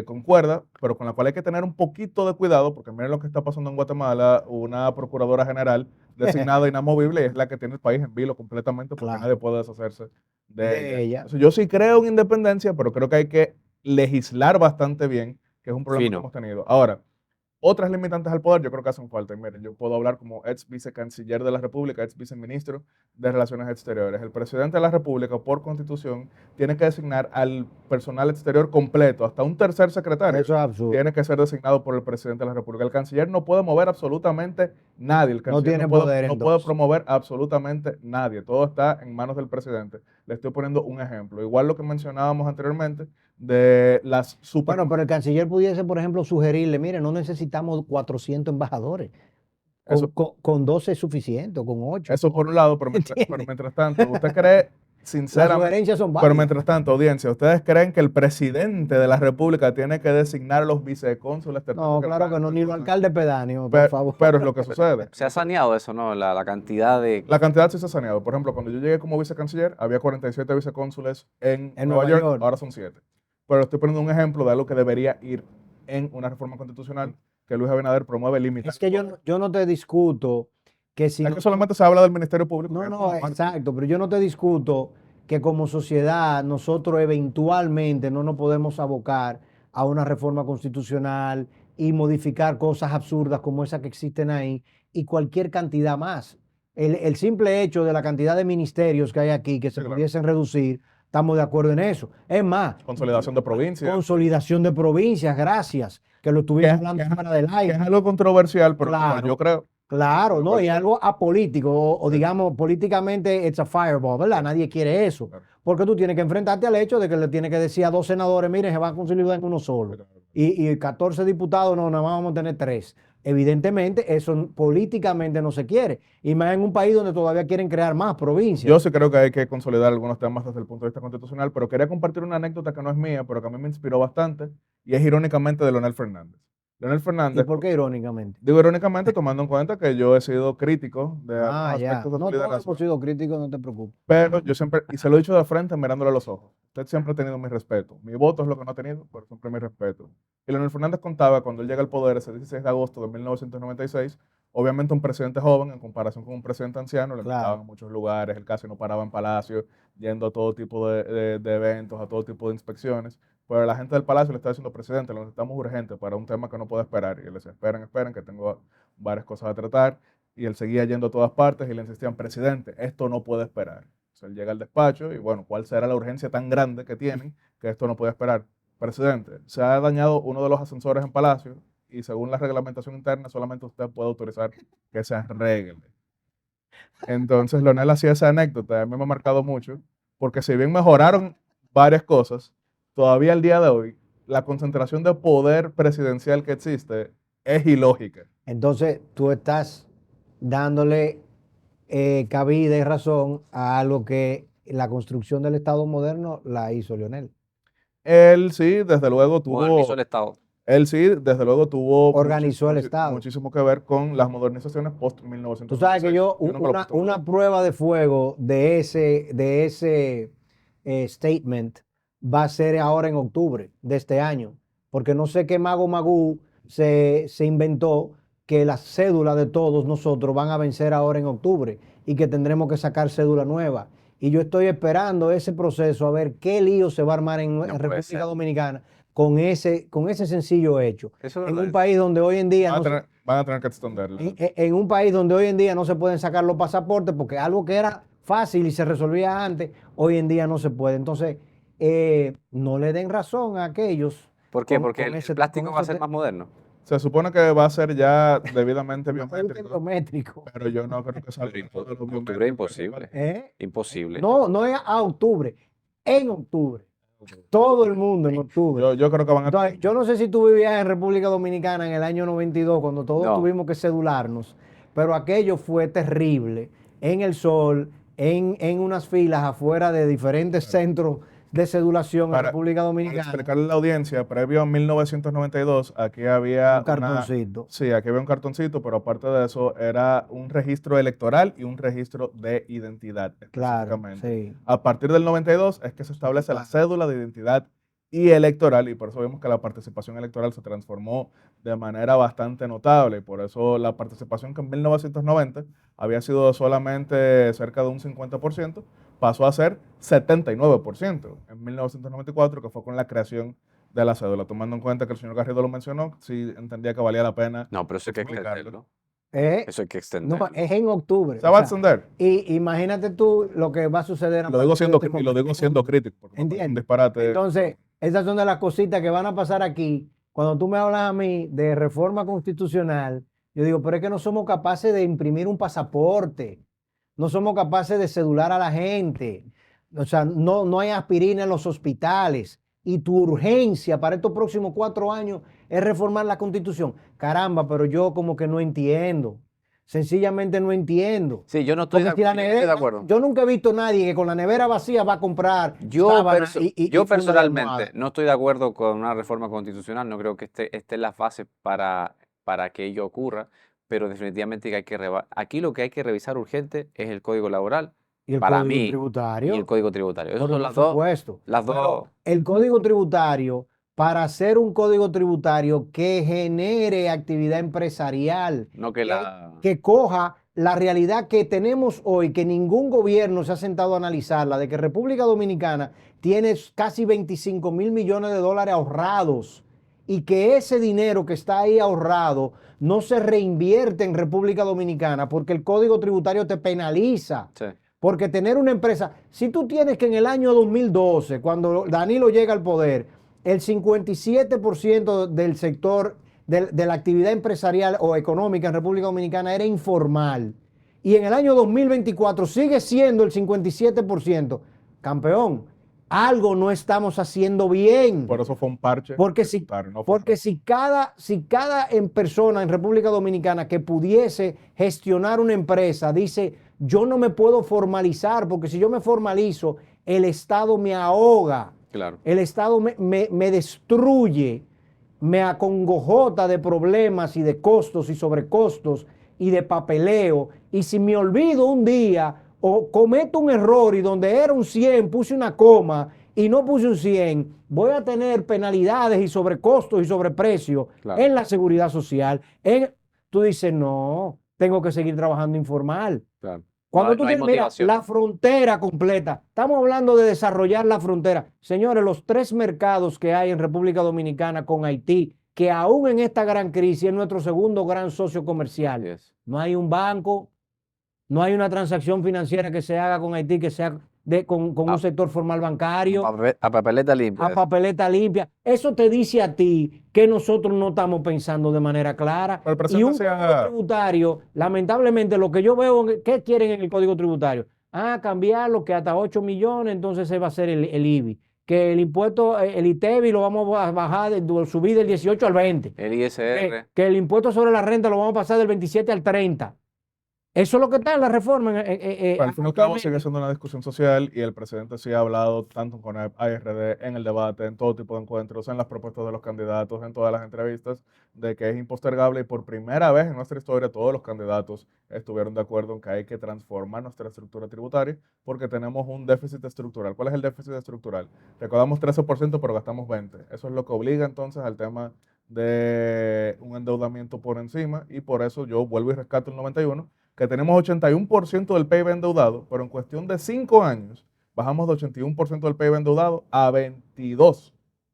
concuerda, pero con la cual hay que tener un poquito de cuidado, porque miren lo que está pasando en Guatemala, una procuradora general designada inamovible es la que tiene el país en vilo completamente, porque Claro. nadie puede deshacerse de De ella. Entonces, yo sí creo en independencia, pero creo que hay que legislar bastante bien, que es un problema Fino. que hemos tenido. Ahora, otras limitantes al poder yo creo que hacen falta. Y miren, yo puedo hablar como ex vicecanciller de la República, ex viceministro de Relaciones Exteriores. El presidente de la República, por constitución, tiene que designar al personal exterior completo, hasta un tercer secretario. Eso es absurdo. Tiene que ser designado por el presidente de la República. El canciller no puede mover absolutamente nadie. El canciller tiene puede, poder, no puede entonces. promover absolutamente nadie. Todo está en manos del presidente. Le estoy poniendo un ejemplo. Igual lo que mencionábamos anteriormente de las super... Bueno, pero el canciller pudiese, por ejemplo, sugerirle, mire, no necesitamos 400 embajadores. Eso, Con 12 es suficiente, o con 8. eso por un lado, pero ¿Entiendes? mientras tanto, ¿usted cree, Las sinceramente, sugerencias son pero válidas. mientras tanto, audiencia, ¿ustedes creen que el presidente de la República tiene que designar a los vicecónsules? No, claro que no, ni los alcaldes pedáneos, por favor. Pero es lo que sucede. Se ha saneado eso, ¿no? La cantidad de... La cantidad sí se ha saneado. Por ejemplo, cuando yo llegué como vicecanciller, había 47 vicecónsules en En Nueva Nueva York, York. ahora son 7. Pero estoy poniendo un ejemplo de algo que debería ir en una reforma constitucional que Luis Abinader promueve limitar. Es que yo no te discuto que si Es que solamente se habla del Ministerio Público. No, que es no, como parte- exacto, pero yo no te discuto que como sociedad nosotros eventualmente no nos podemos abocar a una reforma constitucional y modificar cosas absurdas como esas que existen ahí y cualquier cantidad más. El simple hecho de la cantidad de ministerios que hay aquí que se claro. pudiesen reducir, estamos de acuerdo en eso. Es más, Consolidación de provincias. consolidación de provincias, gracias, que lo estuvimos hablando fuera del Que aire. es algo controversial, pero Claro. yo creo. Claro, ¿no? Y Claro. algo apolítico, o Sí. digamos, políticamente, it's a fireball, ¿verdad? Nadie quiere eso. Claro. Porque tú tienes que enfrentarte al hecho de que le tienes que decir a 2 senadores, miren, se va a consolidar en uno solo. Y 14 diputados, no, nada más vamos a tener 3. Evidentemente, eso políticamente no se quiere. Y más en un país donde todavía quieren crear más provincias. Yo sí creo que hay que consolidar algunos temas desde el punto de vista constitucional, pero quería compartir una anécdota que no es mía, pero que a mí me inspiró bastante, y es irónicamente de Leonel Fernández. Leonel ¿Y Fernández, por qué irónicamente? digo irónicamente tomando en cuenta que yo he sido crítico de Ah, algunos ya. aspectos de No, su todos liderazgo, hemos sido críticos, no te preocupes. pero yo siempre, y se lo he dicho de frente mirándole a los ojos, usted siempre ha tenido mi respeto. Mi voto es lo que no ha tenido, pero siempre mi respeto. Y Leonel Fernández contaba cuando él llega al poder ese 16 de agosto de 1996, obviamente un presidente joven en comparación con un presidente anciano, le Claro. invitaban a muchos lugares, él casi no paraba en Palacio, yendo a todo tipo de eventos, a todo tipo de inspecciones, pero la gente del Palacio le estaba diciendo, presidente, lo necesitamos urgente para un tema que no puede esperar. Y él decía, esperen, que tengo varias cosas a tratar. Y él seguía yendo a todas partes y le insistían, presidente, esto no puede esperar. Entonces él llega al despacho y bueno, ¿cuál será la urgencia tan grande que tienen que esto no puede esperar? Presidente, se ha dañado uno de los ascensores en Palacio y según la reglamentación interna solamente usted puede autorizar que se arregle. Entonces Leonel hacía esa anécdota, a mí me ha marcado mucho, porque si bien mejoraron varias cosas, todavía al día de hoy la concentración de poder presidencial que existe es ilógica. Entonces, tú estás dándole cabida y razón a algo que la construcción del Estado moderno la hizo Leonel. Él sí, desde luego modernizó el Estado. Él sí, desde luego tuvo Organizó el Estado. muchísimo que ver con las modernizaciones post-1996. Tú sabes que yo, nunca lo puse una prueba de fuego de ese statement va a ser ahora en octubre de este año, porque no sé qué mago magú se inventó que las cédulas de todos nosotros van a vencer ahora en octubre y que tendremos que sacar cédula nueva. Y yo estoy esperando ese proceso a ver qué lío se va a armar en No puede República ser. Dominicana con ese sencillo hecho. Eso En un país donde hoy en día van a tener que extenderlo. en un país donde hoy en día no se pueden sacar los pasaportes porque algo que era fácil y se resolvía antes, hoy en día no se puede. Entonces, no le den razón a aquellos. ¿Por qué? con- Porque con el ese- plástico con va a ese ser te- más moderno. Se supone que va a ser ya debidamente no fue biométrico, biométrico. pero yo no creo que salga Pero todo lo octubre biométrico. es imposible. ¿Eh? Imposible. No es a octubre, en octubre. Todo el mundo en octubre. Yo creo que van a... Entonces, yo no sé si tú vivías en República Dominicana en el año 92, cuando todos No. tuvimos que cedularnos, pero aquello fue terrible, en el sol, en unas filas afuera de diferentes centros de cedulación en Para- República Para Dominicana. explicarle a la audiencia, previo a 1992, aquí había Un cartoncito. Sí, aquí había un cartoncito, pero aparte de eso, era un registro electoral y un registro de identidad, Claro, específicamente. sí. A partir del 92 es que se establece la Claro. cédula de identidad y electoral, y por eso vemos que la participación electoral se transformó de manera bastante notable, y por eso la participación que en 1990 había sido solamente cerca de un 50%, pasó a ser 79% en 1994, que fue con la creación de la cédula, tomando en cuenta que el señor Garrido lo mencionó, sí entendía que valía la pena. No, pero eso hay que explicarlo. extenderlo. ¿Eh? Eso hay que No, extenderlo. es en octubre. Se va a O sea, extender. y imagínate tú lo que va a suceder. Y lo digo siendo, partir de y lo digo siendo crítico, porque me parece un ¿Entiendes? disparate. Entonces, esas son de las cositas que van a pasar aquí. Cuando tú me hablas a mí de reforma constitucional, yo digo, pero es que no somos capaces de imprimir un pasaporte, no somos capaces de cedular a la gente, O sea, no hay aspirina en los hospitales y tu urgencia para estos próximos 4 años es reformar la Constitución. Caramba, pero yo como que no entiendo. Sencillamente no entiendo. Sí, yo no estoy Porque si la yo no estoy de nevera, acuerdo. yo nunca he visto a nadie que con la nevera vacía va a comprar Yo, sábanas yo y funda de personalmente almohada. no estoy de acuerdo con una reforma constitucional, no creo que esté en la fase para que ello ocurra, pero definitivamente que aquí lo que hay que revisar urgente es el código laboral, Y el para código mí, y el tributario. código tributario. Esas Pero son por supuesto. las Pero dos, el código tributario, para hacer un código tributario que genere actividad empresarial, no que que coja la realidad que tenemos hoy, que ningún gobierno se ha sentado a analizarla, de que República Dominicana tiene casi 25 mil millones de dólares ahorrados y que ese dinero que está ahí ahorrado no se reinvierte en República Dominicana porque el código tributario te penaliza. sí, Porque tener una empresa, si tú tienes que en el año 2012, cuando Danilo llega al poder, el 57% del sector de la actividad empresarial o económica en República Dominicana era informal, y en el año 2024 sigue siendo el 57%, campeón, algo no estamos haciendo bien. Por eso fue un parche Porque si, tributario, no fue porque otra. si cada persona en República Dominicana que pudiese gestionar una empresa dice, yo no me puedo formalizar, porque si yo me formalizo, el Estado me ahoga, claro. el Estado me destruye, me acongojota de problemas y de costos y sobrecostos y de papeleo. Y si me olvido un día o cometo un error y donde era un 100 puse una coma y no puse un 100, voy a tener penalidades y sobrecostos y sobreprecios Claro. en la seguridad social. Tú dices, no, tengo que seguir trabajando informal. Claro. Cuando No, tú no hay tienes, mira, motivación. la frontera completa, estamos hablando de desarrollar la frontera. Señores, los 3 mercados que hay en República Dominicana con Haití, que aún en esta gran crisis es nuestro segundo gran socio comercial. Así es. No hay un banco, no hay una transacción financiera que se haga con Haití que sea con A- un sector formal bancario, A papeleta limpia. a papeleta limpia. Eso te dice a ti que nosotros no estamos pensando de manera clara. Pero el Y presidente un código decía, tributario, lamentablemente, lo que yo veo, ¿qué quieren en el código tributario? Cambiarlo, que hasta 8 millones, entonces se va a hacer el IBI. Que el impuesto, el ITEVI lo vamos a bajar, subir del 18 al 20. El ISR. Que el impuesto sobre la renta lo vamos a pasar del 27 al 30. Eso es lo que está en la reforma. pero al fin y al cabo sigue siendo una discusión social y el presidente sí ha hablado tanto con el ARD en el debate, en todo tipo de encuentros, en las propuestas de los candidatos, en todas las entrevistas, de que es impostergable y por primera vez en nuestra historia todos los candidatos estuvieron de acuerdo en que hay que transformar nuestra estructura tributaria porque tenemos un déficit estructural. ¿Cuál es el déficit estructural? Recaudamos 13% pero gastamos 20%. Eso es lo que obliga entonces al tema de un endeudamiento por encima y por eso yo vuelvo y rescato el 91, que tenemos 81% del PIB endeudado, pero en cuestión de 5 años bajamos de 81% del PIB endeudado a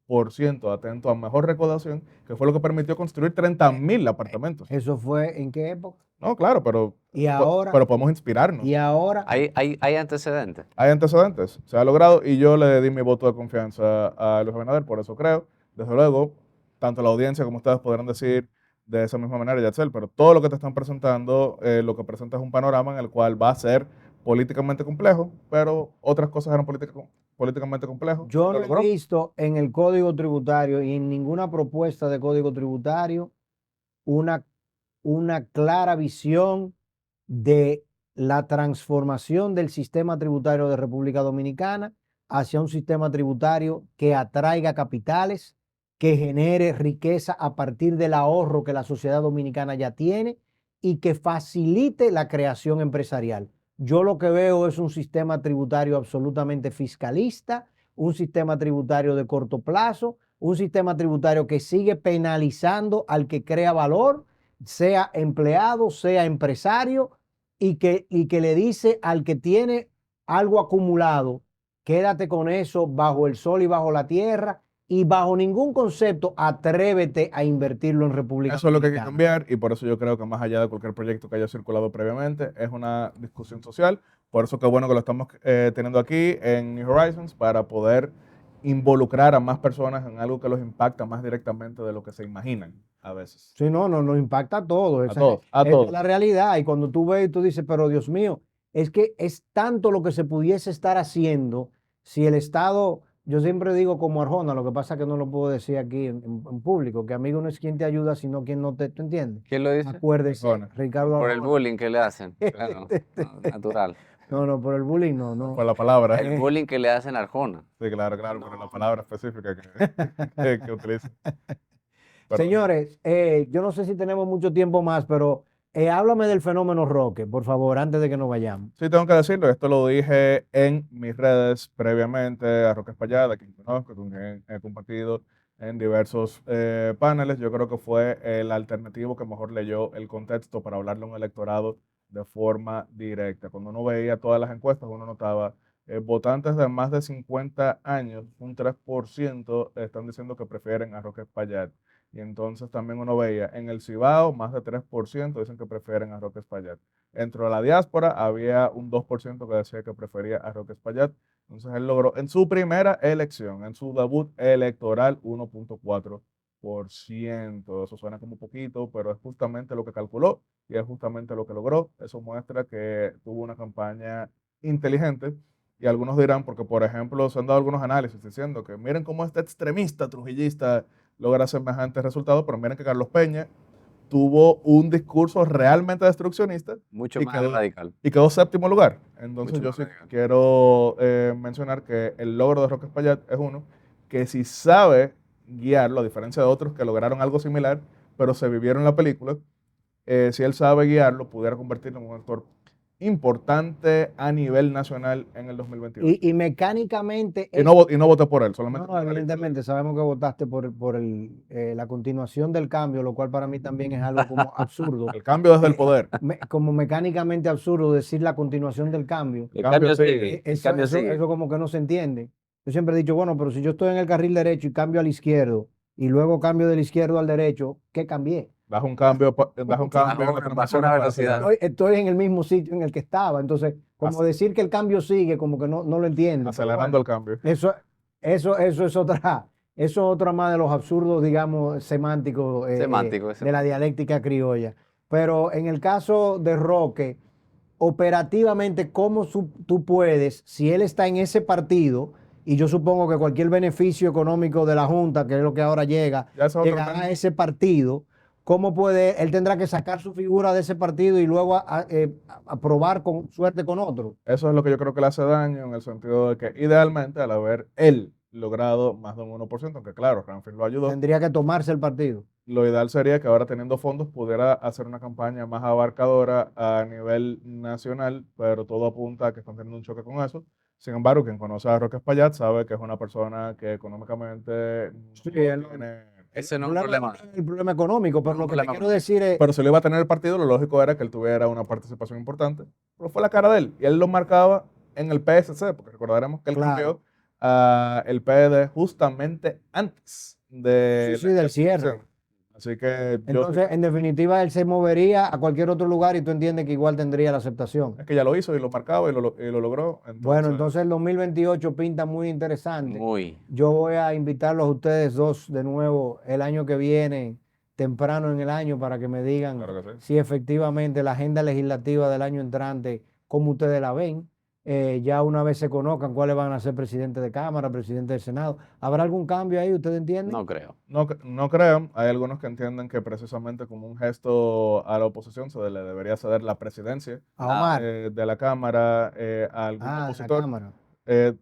22%, atento a mejor recaudación, que fue lo que permitió construir 30.000 apartamentos. ¿Eso fue en qué época? No, claro, pero, Y ahora, pero podemos inspirarnos. y ahora, Hay antecedentes. Hay antecedentes, se ha logrado y yo le di mi voto de confianza a Luis Abinader, por eso creo, desde luego, tanto la audiencia como ustedes podrán decir de esa misma manera, Yatzel, pero todo lo que te están presentando, lo que presenta es un panorama en el cual va a ser políticamente complejo, pero otras cosas eran políticamente complejos. yo Lo no logró. he visto en el Código Tributario y en ninguna propuesta de Código Tributario una, una clara visión de la transformación del sistema tributario de República Dominicana hacia un sistema tributario que atraiga capitales, que genere riqueza a partir del ahorro que la sociedad dominicana ya tiene y que facilite la creación empresarial. Yo lo que veo es un sistema tributario absolutamente fiscalista, un sistema tributario de corto plazo, un sistema tributario que sigue penalizando al que crea valor, sea empleado, sea empresario, y que le dice al que tiene algo acumulado, quédate con eso bajo el sol y bajo la tierra, y bajo ningún concepto atrévete a invertirlo en República Eso es lo que hay que Dominicana. cambiar y por eso yo creo que más allá de cualquier proyecto que haya circulado previamente, es una discusión social. Por eso qué bueno que lo estamos teniendo aquí en New Horizons para poder involucrar a más personas en algo que los impacta más directamente de lo que se imaginan a veces. Sí, no, nos impacta a todos. A todos, a Esa todos. es la realidad. Y cuando tú ves, tú dices, pero Dios mío, es que es tanto lo que se pudiese estar haciendo si el Estado, yo siempre digo como Arjona, lo que pasa es que no lo puedo decir aquí en público, que amigo no es quien te ayuda, sino quien no te, ¿tú entiendes? ¿Quién lo dice? Acuérdese, Arjona. Ricardo Por el Arjona. bullying que le hacen, claro, natural. No, no, por el bullying no, Por no. la palabra. El bullying que le hacen a Arjona. Sí, claro, claro, pero la palabra específica que utiliza. Pero Señores, yo no sé si tenemos mucho tiempo más, pero háblame del fenómeno Roque, por favor, antes de que nos vayamos. sí, tengo que decirlo, esto lo dije en mis redes previamente a Roque Espallada, quien conozco, con quien he compartido en diversos paneles. Yo creo que fue el alternativo que mejor leyó el contexto para hablarle a un electorado de forma directa. Cuando uno veía todas las encuestas, uno notaba votantes de más de 50 años, un 3% están diciendo que prefieren a Roque Espaillat. Y entonces también uno veía en el Cibao, más de 3% dicen que prefieren a Roque Espaillat. Dentro de la diáspora había un 2% que decía que prefería a Roque Espaillat. Entonces él logró en su primera elección, en su debut electoral, 1.4%. Eso suena como poquito, pero es justamente lo que calculó y es justamente lo que logró. Eso muestra que tuvo una campaña inteligente. Y algunos dirán, porque por ejemplo se han dado algunos análisis diciendo que miren cómo este extremista trujillista logra semejantes resultados, pero miren que Carlos Peña tuvo un discurso realmente destruccionista Mucho y más quedó, radical. y quedó séptimo lugar. Entonces Mucho yo más sí radical. quiero mencionar que el logro de Roque Espaillat es uno que si sabe guiarlo, a diferencia de otros que lograron algo similar, pero se vivieron la película, si él sabe guiarlo, pudiera convertirlo en un actor importante a nivel nacional en el 2022. Y mecánicamente, Y no voté por él, solamente no, por la lista. evidentemente sabemos que votaste por la continuación del cambio, lo cual para mí también es algo como absurdo, El cambio desde el poder. como mecánicamente absurdo decir la continuación del cambio. El cambio sigue. sigue, el cambio sigue. Eso como que no se entiende. Yo siempre he dicho, bueno, pero si yo estoy en el carril derecho y cambio al izquierdo y luego cambio del izquierdo al derecho, ¿qué cambié? Das un cambio, das un cambio en la Bajo transmisión una para velocidad. acelerar. Estoy en el mismo sitio en el que estaba. Entonces, como decir que el cambio sigue, como que no lo entiendo. Pero Acelerando bueno, el cambio. eso es otra más de los absurdos, digamos, semánticos Semántico, de la dialéctica criolla. Pero en el caso de Roque, operativamente, ¿cómo tú puedes, si él está en ese partido, y yo supongo que cualquier beneficio económico de la Junta, que es lo que ahora llega, Ya ese es otro llegará tema. a ese partido? ¿Cómo puede, él tendrá que sacar su figura de ese partido y luego a probar con suerte con otro? Eso es lo que yo creo que le hace daño en el sentido de que idealmente al haber él logrado más de un 1%, aunque claro, Ramfield lo ayudó, Tendría que tomarse el partido. lo ideal sería que ahora teniendo fondos pudiera hacer una campaña más abarcadora a nivel nacional, pero todo apunta a que están teniendo un choque con eso. Sin embargo, quien conoce a Roque Espaillat sabe que es una persona que económicamente Sí, no él no- tiene. Ese no es un problema. El problema económico, pero No es lo un que te problema quiero decir es, Pero si lo iba a tener el partido, lo lógico era que él tuviera una participación importante. Pero fue la cara de él. Y él lo marcaba en el PSC, porque recordaremos que él claro, cambió a el PED justamente antes de sí, del cierre. elección. Así que yo Entonces, en definitiva, él se movería a cualquier otro lugar y tú entiendes que igual tendría la aceptación. es que ya lo hizo y lo marcaba y lo logró. Bueno, entonces el 2028 pinta muy interesante. Muy. Yo voy a invitarlos a ustedes dos de nuevo el año que viene, temprano en el año, para que me digan Claro que sí. si efectivamente la agenda legislativa del año entrante, cómo ustedes la ven. Ya una vez se conozcan cuáles van a ser presidente de Cámara, presidente del Senado. ¿Habrá algún cambio ahí? ¿Ustedes entienden? No creo. No creo. Hay algunos que entienden que precisamente como un gesto a la oposición se le debería ceder la presidencia A Omar. de la Cámara a algún De la opositor. Cámara.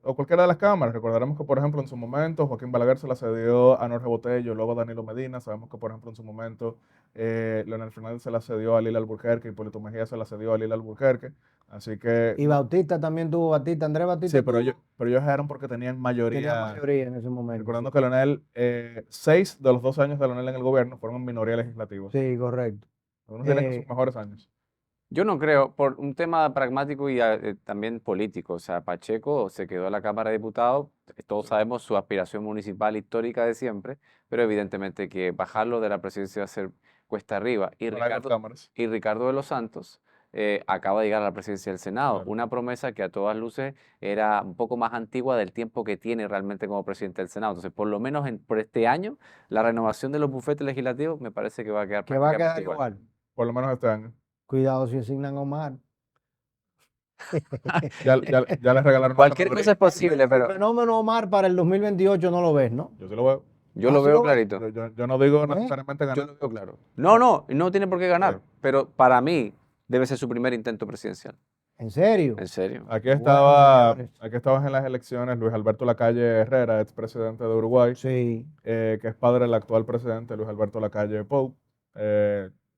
O cualquiera de las cámaras. Recordaremos que, por ejemplo, en su momento Joaquín Balaguer se la cedió a Norge Botello, luego a Danilo Medina. Sabemos que, por ejemplo, en su momento Leonel Fernández se la cedió a Lila Alburquerque, Hipólito Mejía se la cedió a Lila Alburquerque. Así que, Y Bautista también tuvo Batista, Andrés Batista sí, pero ellos eran porque tenían tenía mayoría. mayoría en ese momento. Recordando que Leonel, 6 de los 2 años de Leonel en el gobierno fueron en minoría legislativa. Sí, correcto. Algunos tienen que sus mejores años. Yo no creo, por un tema pragmático y también político. O sea, Pacheco se quedó en la Cámara de Diputados. Todos sabemos su aspiración municipal histórica de siempre, pero evidentemente que bajarlo de la presidencia va a ser cuesta arriba. Y Para las cámaras. Ricardo de los Santos acaba de llegar a la presidencia del Senado. Claro. Una promesa que a todas luces era un poco más antigua del tiempo que tiene realmente como presidente del Senado. Entonces, por lo menos por este año, la renovación de los bufetes legislativos me parece que va a quedar Que va a quedar prácticamente igual. igual. Por lo menos este año. Cuidado si asignan a Omar. Ya les regalaron una Cualquier senaduría. cosa es posible, El pero fenómeno Omar para el 2028 no lo ves, ¿no? Yo sí lo veo. yo Ah, lo sí veo lo ves. clarito. Yo no digo ¿Eh? necesariamente Yo ganar. lo veo claro. No tiene por qué ganar, Sí. pero para mí debe ser su primer intento presidencial. ¿En serio? En serio. Aquí Bueno, señores. estabas en las elecciones Luis Alberto Lacalle Herrera, expresidente de Uruguay, Sí. que es padre del actual presidente Luis Alberto Lacalle Pou.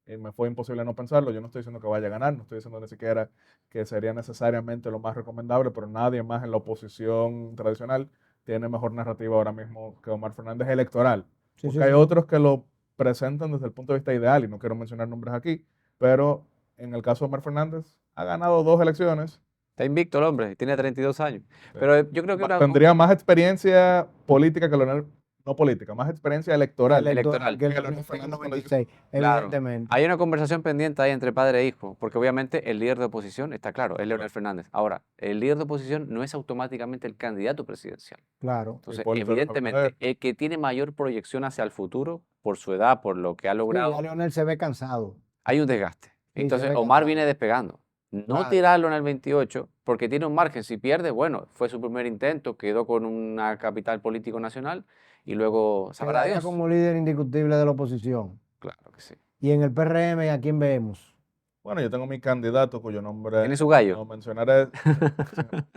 Y me fue imposible no pensarlo. Yo no estoy diciendo que vaya a ganar, no estoy diciendo ni siquiera que sería necesariamente lo más recomendable, pero nadie más en la oposición tradicional tiene mejor narrativa ahora mismo que Omar Fernández electoral. Sí, Porque sí, hay sí. otros que lo presentan desde el punto de vista ideal, y no quiero mencionar nombres aquí, pero en el caso de Omar Fernández, ha ganado 2 elecciones. Está invicto el hombre, tiene 32 años. Pero yo creo que Tendría más experiencia política que Leonel, no política, más experiencia electoral. Electoral. Que el Que Leonel del Fernández cuando 96, Claro. evidentemente. Hay una conversación pendiente ahí entre padre e hijo, porque obviamente el líder de oposición está claro, es Leonel Fernández. Ahora, el líder de oposición no es automáticamente el candidato presidencial. Claro. Entonces, Hipólito evidentemente, Abinader. el que tiene mayor proyección hacia el futuro, por su edad, por lo que ha Sí, logrado, ya Leonel se ve cansado. hay un desgaste. Sí, se Entonces, ve Omar cansado. viene despegando. No Claro. tirarlo en el 28, porque tiene un margen. Si pierde, bueno, fue su primer intento, quedó con una capital político nacional y luego sabrá Quedaría Dios. como líder indiscutible de la oposición. Claro que sí. Y en el PRM, ¿a quién vemos? Bueno, yo tengo mi candidato cuyo nombre ¿Tiene su gallo? no mencionaré.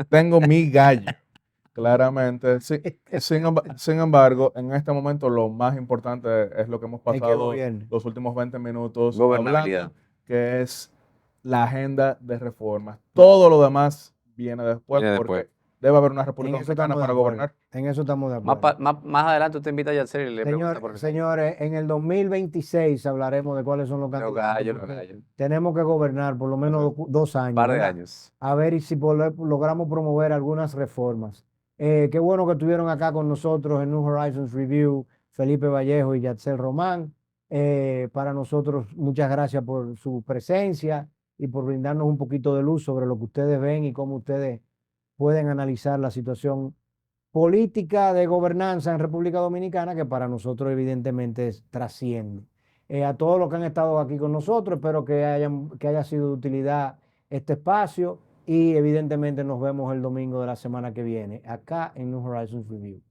Tengo mi gallo, claramente. Sin embargo, en este momento lo más importante es lo que hemos El que pasado gobierne. los últimos 20 minutos Gobernabilidad. hablando, que es la agenda de reformas. Todo lo demás viene después, Viene porque después. debe haber una En República eso Dominicana estamos de para acuerdo. gobernar. En eso estamos de Más, acuerdo. más adelante usted invita a Yacel y le pregunta por Señores, en el 2026 hablaremos de cuáles son los los candidatos. gallos, los porque gallos. tenemos que gobernar por lo menos 2 años. Un par de ¿verdad? años. A ver y si logramos promover algunas reformas. Qué bueno que estuvieron acá con nosotros en New Horizons Review, Felipe Vallejo y Yatzel Román. Para nosotros, muchas gracias por su presencia y por brindarnos un poquito de luz sobre lo que ustedes ven y cómo ustedes pueden analizar la situación política de gobernanza en República Dominicana, que para nosotros evidentemente trasciende. A todos los que han estado aquí con nosotros, espero que haya sido de utilidad este espacio y evidentemente nos vemos el domingo de la semana que viene, acá en New Horizons Review.